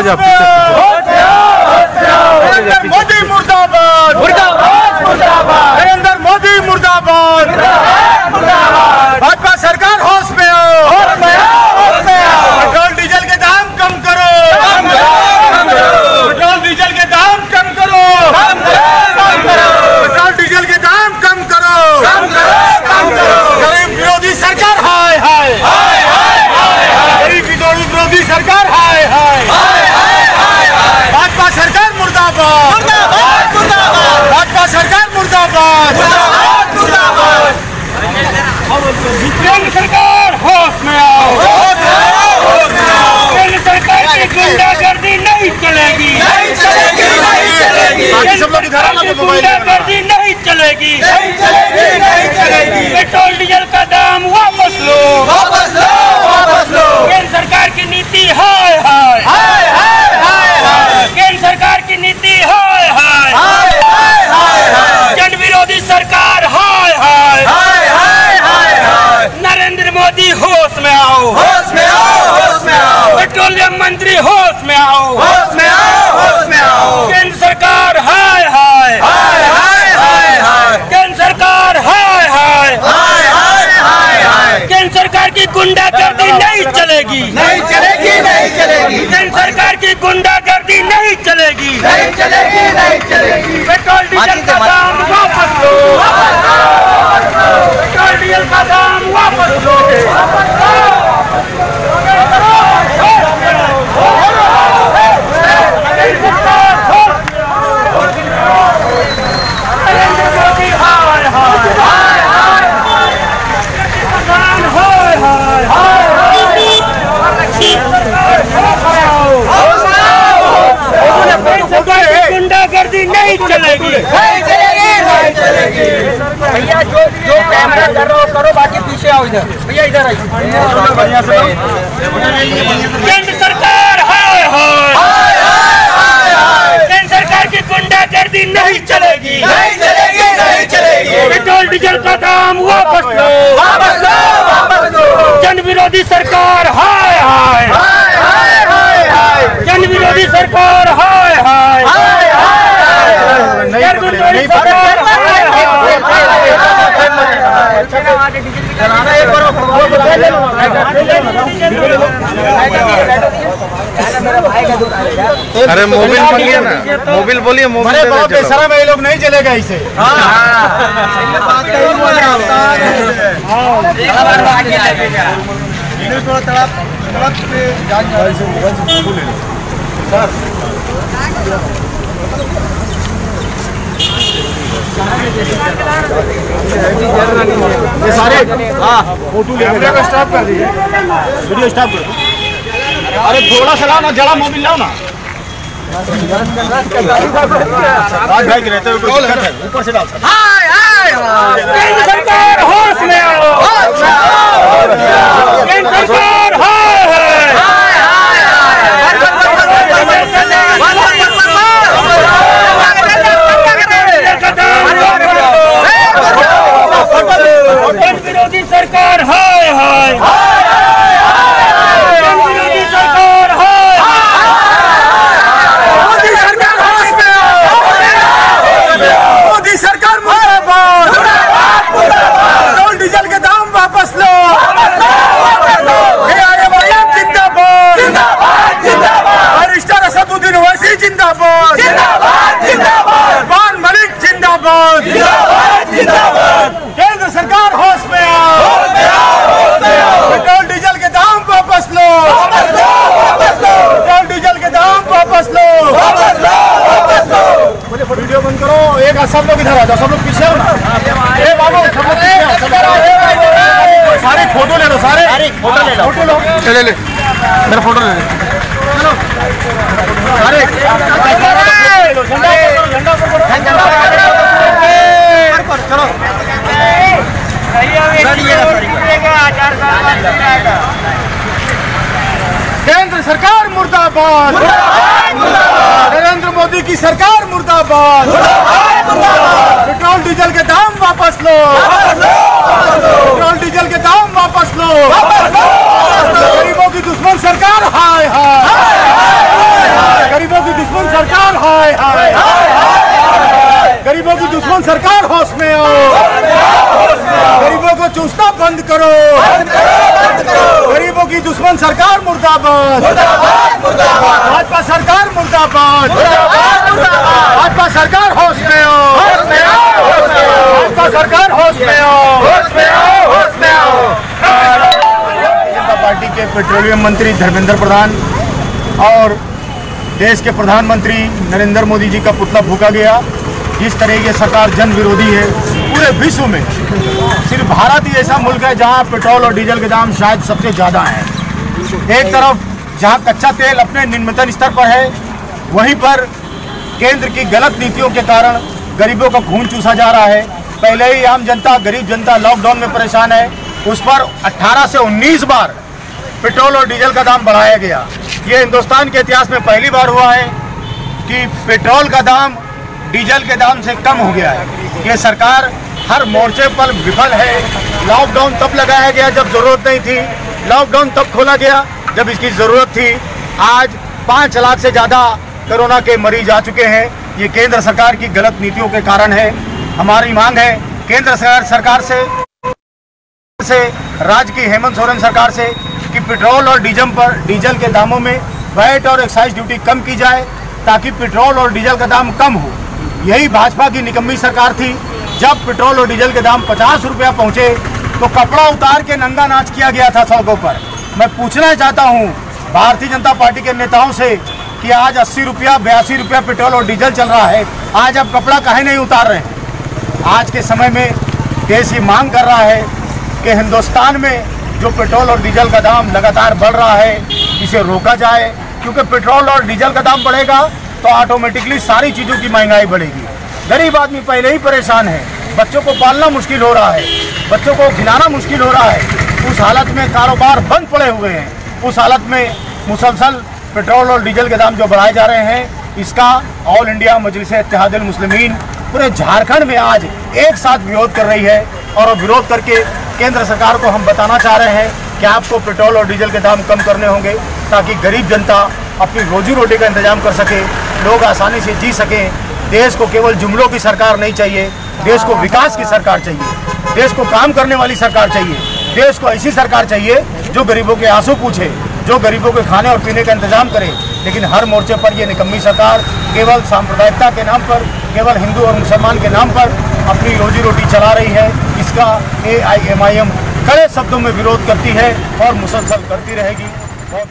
आगे जा नरेंद्र मोदी मुर्दाबाद, मुर्दाबाद, मुर्दाबाद, नरेंद्र मोदी मुर्दाबाद, मुर्दाबाद। भाजपा सरकार होश में आओ, होश में आओ, होश में आओ। पेट्रोल डीजल के दाम कम करो, कम करो, कम करो। पेट्रोल डीजल के दाम कम करो, कम करो, कम करो। पेट्रोल डीजल के दाम कम करो, कम करो, कम करो। गरीब विरोधी सरकार हाय हाय, हाय हाय हाय, गरीब विरोधी सरकार हाय हाय, हाय हाय हाय। भाजपा सरकार मुर्दाबाद, मुर्दाबाद, मुर्दाबाद। भाजपा सरकार मुर्दाबाद, मुर्दाबाद, मुर्दाबाद। केंद्र सरकार होश में आओ, होश में आओ, होश में आओ। केंद्र सरकार की गुंडागर्दी नहीं चलेगी, नहीं चलेगी, नहीं चलेगी। केंद्र सरकार की गुंडागर्दी नहीं चलेगी, नहीं चलेगी, नहीं चलेगी। पेट्रोल डीजल का दाम वापस लो, वापस लो, वापस लो। केंद्र सरकार की नीति हाय हाय, हाय हाय हाय हाय। केंद्र सरकार की नीति हाय हाय, हाय हाय हाय हाय। जन विरोधी सरकार हाय हाय, हाय हाय हाय हाय। नरेंद्र मोदी होश में आओ, होश में आओ, होश में आओ। पेट्रोलियम मंत्री होश में आओ, होश में आओ, होश में आओ। केंद्र सरकार हाय हाय, हाय हाय हाय हाय। केंद्र सरकार हाय हाय, हाय हाय हाय हाय। केंद्र सरकार की गुंडागर्दी नहीं चलेगी, नहीं चलेगी, नहीं चलेगी। केंद्र सरकार की गुंडागर्दी नहीं चलेगी, नहीं चलेगी, नहीं चलेगी। पेट्रोल डीजल का दाम वापस लो, पेट्रोल डीजल का दाम वापस लो, वापस लो। गुंडागर्दी नहीं चलेगी, नहीं चलेगी, नहीं चलेगी। भैया जो कैमरा कर रहे हो करो, बाकी पीछे आओ इधर। भैया इधर आइए। केंद्र सरकार हाय हाय, हाय हाय हाय। केंद्र सरकार की गुंडागर्दी नहीं चलेगी, नहीं चलेगी, नहीं चलेगी। पेट्रोल डीजल का दाम वापस लो, वापस लो, वापस लो। जन विरोधी सरकार हाय हाय, हाय हाय हाय हाय। जन विरोधी सरकार हाय हाय, हाय हाय हाय। जन विरोधी सरकार हाय हाय। अरे मोबिल बोलिए ना, मोबिल बोलिए, मोबिल। अरे बाप रे, शर्म है, ये लोग नहीं चलेगा इसे। ये सारे फोटो कैमरे को स्टॉप कर दीजिए, वीडियो स्टॉप कर दो। अरे थोड़ा सा लाओ ना, जरा मोबिल लाओ ना। राज भाई के रहते हुए ऊपर से डाल। हाय हाय हाय। केंद्र सरकार होश में आओ, होश में आओ। केंद्र सरकार हाय हाय, हाय हाय हाय। जन विरोधी सरकार हाय हाय, हाय हाय हाय। जन विरोधी सरकार हाय हाय। मोदी सरकार होश में आओ, मोदी सरकार मुर्दाबाद, मुर्दाबाद, मुर्दाबाद। पेट्रोल डीजल के दाम वापस लो, वापस लो, वापस लो। AIM जिंदाबाद, जिंदाबाद, जिंदाबाद। बैरिस्टर असदुद्दीन ओवैसी जिंदाबाद, जिंदाबाद, जिंदाबाद। उस्मान मलिक जिंदाबाद, जिंदाबाद, जिंदाबाद। केंद्र सरकार होश में आओ, होश में आओ, होश में आओ। पेट्रोल डीजल के दाम वापस लो, वापस लो, वापस लो। पेट्रोल डीजल के दाम वापस लो, वापस लो, वापस लो। वीडियो बंद करो। एक सब लोग इधर आ जाओ, सब लोग पीछे हो ना। ए बाबू, सब लोग पीछे आओ, सब लोग। सारे फोटो ले लो, सारे फोटो ले लो, फोटो लो। ले ले मेरा फोटो ले ले। चलो सारे झंडा चलो। केंद्र सरकार मुर्दाबाद, नरेंद्र मोदी की सरकार मुर्दाबाद। पेट्रोल डीजल के दाम वापस लो, पेट्रोल डीजल के दाम वापस लो। गरीबों की दुश्मन सरकार हाय हाय। करो, गरीबों की दुश्मन सरकार मुर्दाबाद, भाजपा सरकार मुर्दाबाद, भाजपा सरकार होश में आओ, भाजपा सरकार होश में आओ, भारतीय जनता पार्टी के पेट्रोलियम मंत्री धर्मेंद्र प्रधान और देश के प्रधानमंत्री नरेंद्र मोदी जी का पुतला फूंका गया। जिस तरह की सरकार जन विरोधी है, पूरे विश्व में सिर्फ भारत ही ऐसा मुल्क है जहां पेट्रोल और डीजल के दाम शायद सबसे ज़्यादा हैं। एक तरफ जहां कच्चा तेल अपने निम्नतम स्तर पर है, वहीं पर केंद्र की गलत नीतियों के कारण गरीबों का खून चूसा जा रहा है। पहले ही आम जनता, गरीब जनता लॉकडाउन में परेशान है, उस पर 18 से 19 बार पेट्रोल और डीजल का दाम बढ़ाया गया। ये हिंदुस्तान के इतिहास में पहली बार हुआ है कि पेट्रोल का दाम डीजल के दाम से कम हो गया है। ये सरकार हर मोर्चे पर विफल है। लॉकडाउन तब लगाया गया जब जरूरत नहीं थी, लॉकडाउन तब खोला गया जब इसकी ज़रूरत थी। आज 5 लाख से ज़्यादा कोरोना के मरीज आ चुके हैं। ये केंद्र सरकार की गलत नीतियों के कारण है। हमारी मांग है केंद्र सरकार से राज्य की हेमंत सोरेन सरकार से कि पेट्रोल और डीजल के दामों में वैट और एक्साइज ड्यूटी कम की जाए ताकि पेट्रोल और डीजल का दाम कम हो। यही भाजपा की निकम्मी सरकार थी। जब पेट्रोल और डीजल के दाम 50 रुपया पहुँचे तो कपड़ा उतार के नंगा नाच किया गया था सड़कों पर। मैं पूछना चाहता हूँ भारतीय जनता पार्टी के नेताओं से कि आज 80 रुपया 82 रुपया पेट्रोल और डीजल चल रहा है, आज आप कपड़ा काहे नहीं उतार रहे हैं? आज के समय में देश ये मांग कर रहा है कि हिंदुस्तान में जो पेट्रोल और डीजल का दाम लगातार बढ़ रहा है, इसे रोका जाए, क्योंकि पेट्रोल और डीजल का दाम बढ़ेगा तो ऑटोमेटिकली सारी चीज़ों की महंगाई बढ़ेगी। गरीब आदमी पहले ही परेशान है, बच्चों को पालना मुश्किल हो रहा है, बच्चों को खिलाना मुश्किल हो रहा है। उस हालत में कारोबार बंद पड़े हुए हैं। उस हालत में मुसलसल पेट्रोल और डीजल के दाम जो बढ़ाए जा रहे हैं, इसका ऑल इंडिया मजलिस-ए-इत्तेहादुल मुस्लिमीन पूरे झारखंड में आज एक साथ विरोध कर रही है। और विरोध करके केंद्र सरकार को हम बताना चाह रहे हैं कि आपको पेट्रोल और डीजल के दाम कम करने होंगे ताकि गरीब जनता अपनी रोजी रोटी का इंतजाम कर सके, लोग आसानी से जी सकें। देश को केवल जुमलों की सरकार नहीं चाहिए, देश को विकास की सरकार चाहिए, देश को काम करने वाली सरकार चाहिए, देश को ऐसी सरकार चाहिए जो गरीबों के आंसू पूछे, जो गरीबों के खाने और पीने का इंतजाम करे। लेकिन हर मोर्चे पर ये निकम्मी सरकार केवल सांप्रदायिकता के नाम पर, केवल हिंदू और मुसलमान के नाम पर अपनी रोजी रोटी चला रही है। इसका AIMIM कड़े शब्दों में विरोध करती है और मुसलसल करती रहेगी। बहुत